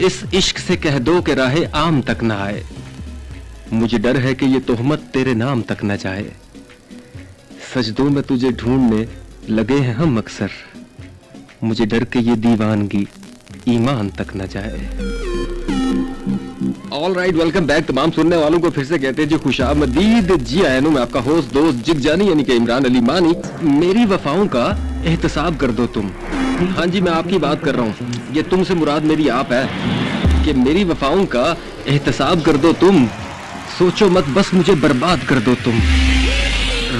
इस इश्क से कह दो कि राहे आम तक न आए, मुझे डर है कि ये तोहमत तेरे नाम तक न जाए। सजदों में तुझे ढूंढने लगे हैं हम अक्सर, मुझे डर के ये दीवानगी ईमान तक न जाए। ऑल राइट, वेलकम बैक तमाम सुनने वालों को फिर से कहते हैं जी खुशामदीद। जी आया मैं आपका होस्ट दोस्त जिगजानी यानी कि इमरान अली मानी। मेरी वफाओं का एहतसाब कर दो तुम। हाँ जी, मैं आपकी बात कर रहा हूँ, ये तुमसे मुराद मेरी आप है कि मेरी वफाओं का एहतसाब कर दो तुम। सोचो मत बस मुझे बर्बाद कर दो तुम।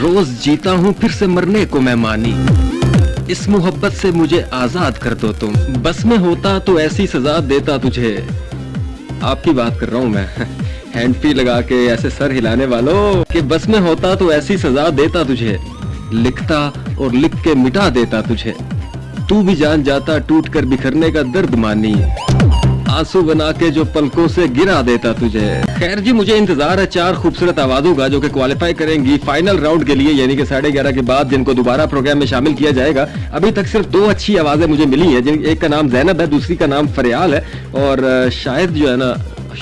रोज जीता हूँ फिर से मरने को मैं मानी, इस मोहब्बत से मुझे आजाद कर दो तुम। बस में होता तो ऐसी सजा देता तुझे। आपकी बात कर रहा हूँ मैं, हैंड फ्री लगा के ऐसे सर हिलाने वालों, कि बस में होता तो ऐसी सजा देता तुझे, लिखता और लिख के मिटा देता तुझे। तू भी जान जाता टूट कर बिखरने का दर्द मानी, आंसू बना के जो पलकों से गिरा देता तुझे। खैर जी, मुझे इंतजार है 4 खूबसूरत आवाजों का जो कि क्वालिफाई करेंगी फाइनल राउंड के लिए, यानी कि 11:30 के बाद जिनको दोबारा प्रोग्राम में शामिल किया जाएगा। अभी तक सिर्फ 2 अच्छी आवाजें मुझे मिली हैं, एक का नाम ज़ैनब है, दूसरी का नाम फरियाल है, और शायद जो है ना,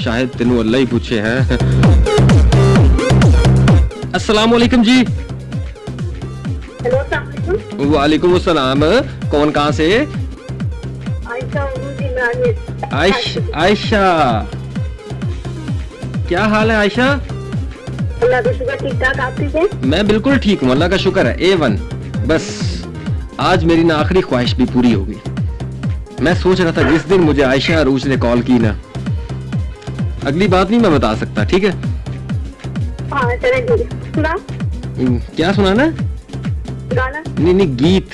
शायद तेनू अल्लाह ही पूछे हैं। अस्सलाम वालेकुम जी। वालेकुम अस्सलाम। कौन कहाँ से? आयशा, क्या हाल है आयशा? अल्लाह का शुक्र, ठीक ठाक। आप ठीक हैं? मैं बिल्कुल ठीक हूँ, अल्लाह का शुक्र है, A1। बस आज मेरी ना आखिरी ख्वाहिश भी पूरी हो गई। मैं सोच रहा था जिस दिन मुझे आयशा अरूज ने कॉल की ना, अगली बात नहीं मैं बता सकता, ठीक है? हाँ चलें, सुना? क्या सुनाना? गाना? नहीं गीत।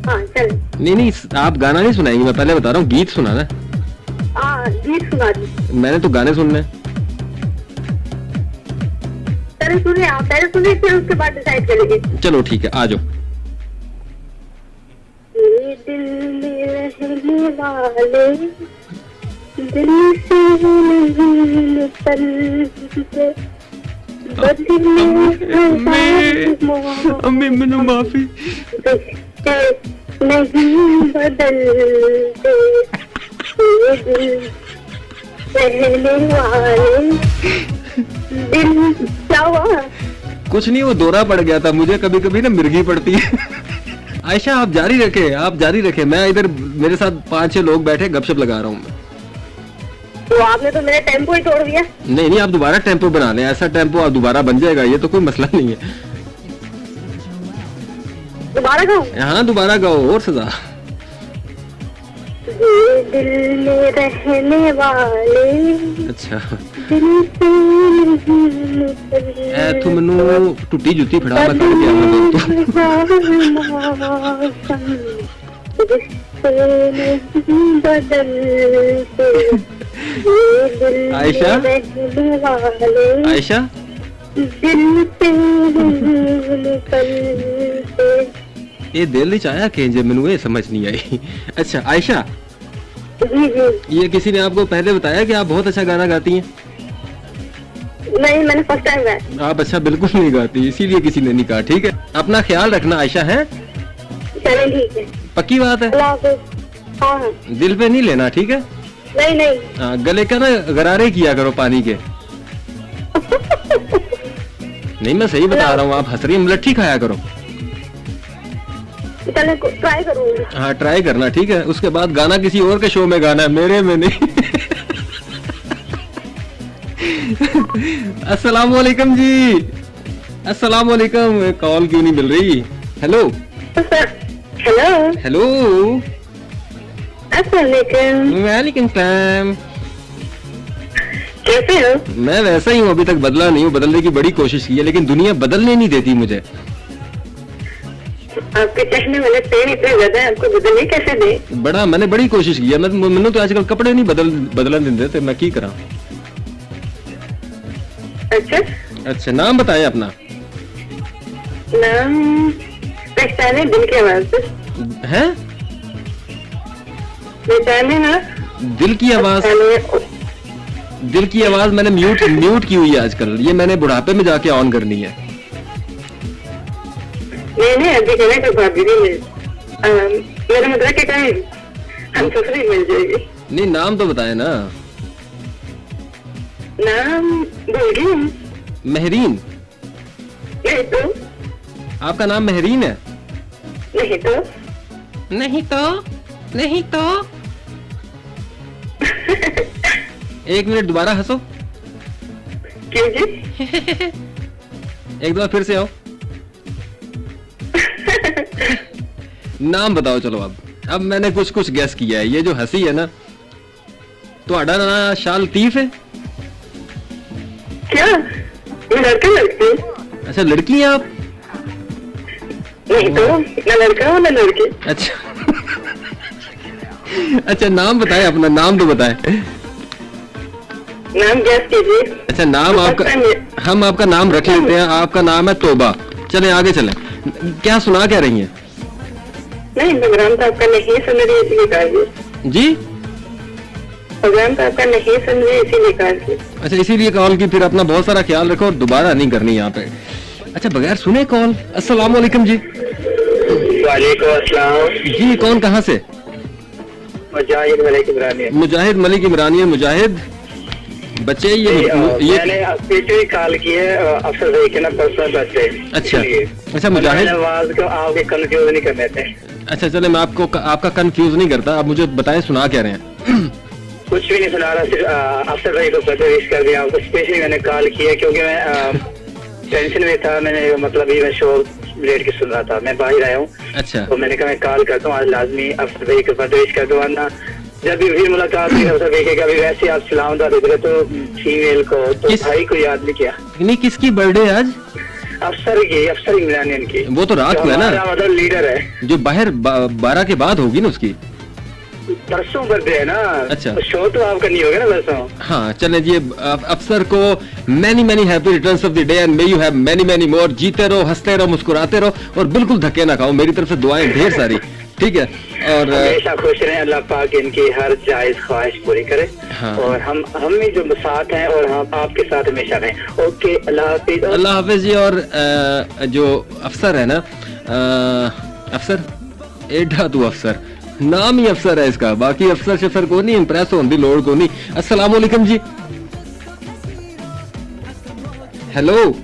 हाँ चलें। नहीं आप गाना नहीं सुनाएंगे, मैं पहले बता रहा हूँ, गीत सुनाना। हाँ गीत सुना दी। मैंने तो गाने सुनने। पहले सुनिए, आप पहले सुनिए फिर उसके बाद डिसाइड करेंगे। चलो ठीक है, आ जाओ। दिल में रहने वाले दिल से नहीं निकलते, अम्मी मैंने माफी नहीं बदलते, रहने वाले दिल। क्या हुआ? कुछ नहीं, वो दौरा पड़ गया था मुझे, कभी कभी ना मिर्गी पड़ती है। आयशा आप जारी रखे, मैं इधर मेरे साथ 5-6 लोग बैठे गपशप लगा रहा हूँ। तो आपने तो मेरा टेम्पो ही तोड़ दिया। नहीं आप दोबारा टेम्पो बना लें, ऐसा टेम्पो आप दोबारा बन जाएगा, ये तो कोई मसला नहीं है। दोबारा गाओ? हाँ दोबारा गाओ, और सजा। दिल में रहने वाले, अच्छा दिल से नहीं निकलते, तू मैनू टुटी जुत्ती फड़ा मैं करके आयशा ये दिल ही चाया कि मैनू ये समझ नहीं आई। अच्छा आयशा, ये किसी ने आपको पहले बताया कि आप बहुत अच्छा गाना गाती हैं? नहीं, मैंने फर्स्ट टाइम गाया। आप अच्छा बिल्कुल नहीं गाती, इसीलिए किसी ने नहीं कहा। ठीक है, अपना ख्याल रखना आयशा, है? चलें ठीक है, पक्की बात है? हाँ। दिल पे नहीं लेना, ठीक है? नहीं। हाँ, गले का ना गरारे किया करो पानी के। नहीं मैं सही बता रहा हूँ, आप हंस रही हैं, मलट्ठी खाया करो। ट्राई करूंगी। हाँ ट्राई करना, ठीक है? उसके बाद गाना किसी और के शो में गाना है, मेरे में नहीं। अस्सलाम वालेकुम जी। अस्सलाम वालेकुम। कॉल क्यों नहीं मिल रही? Hello hello. वालेकुम सलाम। कैसे हो? मैं वैसा ही हूँ, अभी तक बदला नहीं हूँ, बदलने की बड़ी कोशिश की है लेकिन दुनिया बदलने नहीं देती मुझे। आपके चश्मे वाले पेड़ इतने ज्यादा है, आपको बदलने कैसे दे? मैंने बड़ी कोशिश की है, मैंने तो आजकल कपड़े नहीं बदलन देते, मैं की करा। अच्छा नाम बताएं अपना। नाम पहचाने दिल की आवाज से है? पहचाने ना? दिल की आवाज? दिल की आवाज मैंने म्यूट की हुई है आजकल, ये मैंने बुढ़ापे में जाके ऑन करनी है। नहीं अभी कहना कि भाभी नहीं मेरा मतलब क्या टाइम हम ससुरी मिल जाएगी। नहीं नाम तो बताए ना। नाम भूल गई हूँ। महरीन? नहीं तो। आपका नाम महरीन है? नहीं तो। नहीं तो। नहीं तो। एक मिनट दोबारा हंसो। क्यों जी? एक बार फिर से आओ। नाम बताओ चलो। अब मैंने कुछ गैस किया है। ये जो हंसी है ना, तुम्हारा ना शाल तीफ है क्या? मैं लड़का लगती? अच्छा लड़की हैं आप? नहीं तो, ना लड़का हो ना लड़की। अच्छा अच्छा नाम बताएं, अपना नाम तो बताएं। नाम गैस कीजिए। अच्छा नाम आपका, हम आपका नाम रख लेते हैं। आपका नाम है तोबा। चलें आगे चलें। क्या सुना क्या रही हैं? नहीं प्रोग्राम तो आपका नहीं सुन रही इसलिए कहा जी। प्रोग्राम तो आपका नहीं सुन रही इसीलिए कहा। अच्छा इसीलिए कॉल की। फिर अपना बहुत सारा ख्याल रखो और दोबारा नहीं करनी यहाँ पे। अच्छा बगैर सुने कॉल। अस्सलाम वालेकुम जी। वालेकुम अस्सलाम जी कौन कहाँ से? मुजाहिद मलिक इमरानी। मुजाहिद मलिक इमरानी। मुजाहिद बच्चे ये मैंने पीछे कॉल की है अफसर भाई के ना पर्सनल बात से। अच्छा अच्छा मुजाहिद आवाज को आपके कंफ्यूज नहीं करने थे। अच्छा चले मैं आपको आपका कंफ्यूज नहीं करता। आप मुझे बताएं सुना क्या रहे हैं? कुछ भी नहीं सुना रहा, सिर्फ अफसर भाई को पता विश कर दिया आपको। स्पेशली मैंने कॉल किया क्योंकि मैं टेंशन में था। मैंने मतलब ये मैं शो लेट के सुन रहा था, मैं बाहर आया हूँ। अच्छा तो मैंने कहा मैं कॉल करता हूँ आज लाजमी अफसर भाई को पता विश कर दूँ, वरना जब भी फिर मुलाकात हुई अफसर भाई के अभी वैसे आप सलाम दे रहे तो फीमेल को तो किस? भाई को याद नहीं किया। नहीं किसकी बर्थडे आज? अफसर की, अफसर इमरानियन की। वो तो रात को है ना, मतलब लीडर है जो बाहर 12 के बाद होगी ना उसकी। परसों बर्थडे है ना। अच्छा तो शो तो आपका नहीं होगा ना परसों। हाँ चले जी। अफसर को many happy returns of the day and may you have many more. जीते रहो, हंसते रहो, मुस्कुराते रहो और बिल्कुल धक्के ना खाओ। मेरी तरफ से दुआएं ढेर सारी, ठीक है? और हमेशा खुश रहें। अल्लाह पाक इनकी हर जायज ख्वाहिश पूरी करे। हाँ। और हम ही जो साथ हैं और हम आपके साथ हमेशा रहें। ओके अल्लाह हाफिज। अल्लाह हाफिज जी। और जो अफसर है ना, अफसर एडा तू अफसर, नाम ही अफसर है इसका। बाकी अफसर शफर को नहीं इंप्रेस होने की लोड़ को नहीं। अस्सलाम वालेकुम जी। हेलो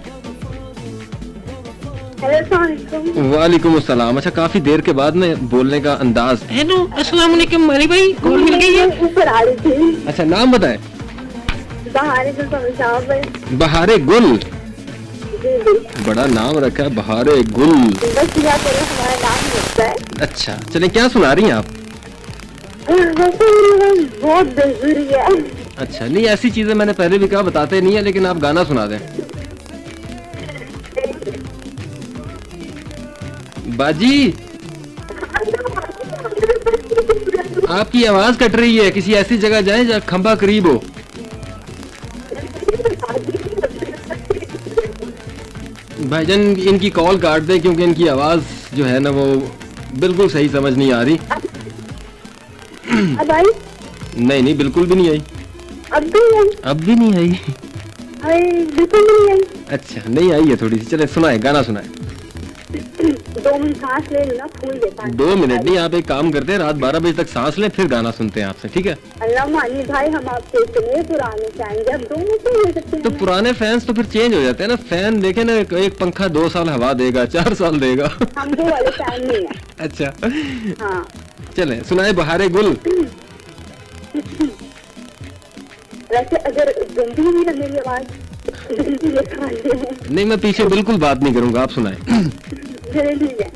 वालेकुम अस्सलाम। अच्छा काफी देर के बाद में बोलने का अंदाज। हेलो अस्सलाम वालेकुम माली भाई, कॉल मिल गई है? ऊपर आ रही थी। अच्छा नाम बताएं। बहारे गुल। बहारे गुल। जी जी। बड़ा नाम रखा है बहारे गुल। बस या तो हमारा नाम लगता है। अच्छा चले क्या सुना रही हैं आप? बहुत जरूरी है। अच्छा नहीं ऐसी चीजें मैंने पहले भी कहा बताते नहीं है, लेकिन आप गाना सुना दें। बाजी आपकी आवाज कट रही है। किसी ऐसी जगह जाएं जहाँ खंबा करीब हो। भाईजान इनकी कॉल काट दे क्योंकि इनकी आवाज जो है ना वो बिल्कुल सही समझ नहीं आ रही। अब आई? नहीं बिल्कुल भी नहीं आई। अब भी नहीं आई। बिल्कुल नहीं आई। अच्छा नहीं आई है थोड़ी सी। चले सुनाए, गाना सुनाए। 2 मिनट सांस ले लो ना, फूल देता है। 2 मिनट नहीं, आप एक काम करते हैं रात 12 बजे तक सांस लें फिर गाना सुनते हैं आपसे, ठीक है? अल्लाह मानी भाई, हम आपसे इतने पुराने फैन, जब 2 मिनट नहीं ले सकते। तो पुराने फैंस तो फिर चेंज हो जाते हैं ना। फैन देखे ना, एक पंखा 2 साल हवा देगा, 4 साल देगा। हम वो वाले फैन नहीं है। अच्छा हाँ चले सुनाए बहारे गुल। वैसे अगर गंदी हुई ना मेरी आवाज, नहीं मैं पीछे बिल्कुल बात नहीं करूंगा, आप सुनाए। चलिए ठीक है।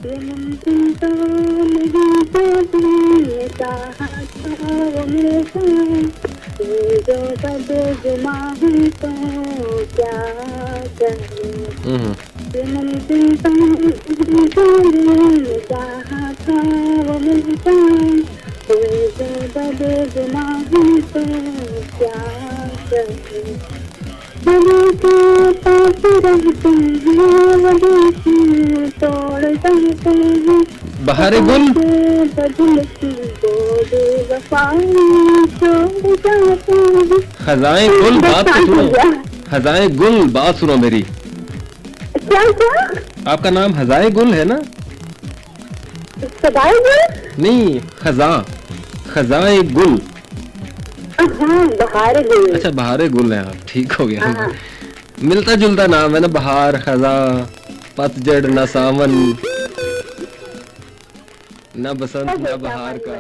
ये मुमकिन तो नहीं था, तुमने चाहा था वो मेरे साथ, ये जो बदजुमा है तो क्या करूं। ये मुमकिन तो नहीं था, तुमने चाहा था वो मेरे साथ, ये जो बदजुमा है तो क्या करूं। बहारे गुल। खजाए गुल, बात तो सुनो, हजाए गुल, बात सुनो मेरी। क्या क्या? आपका नाम हजाए गुल है ना? सदाई गुल? नहीं, खजाए गुल। हाँ, बहार गुल। अच्छा, बहारे गुल है आप, ठीक हो गया। हाँ। मिलता जुलता नाम है ना, बहार, खजा, पतझड़, ना सावन, ना बसंत, ना बहार का।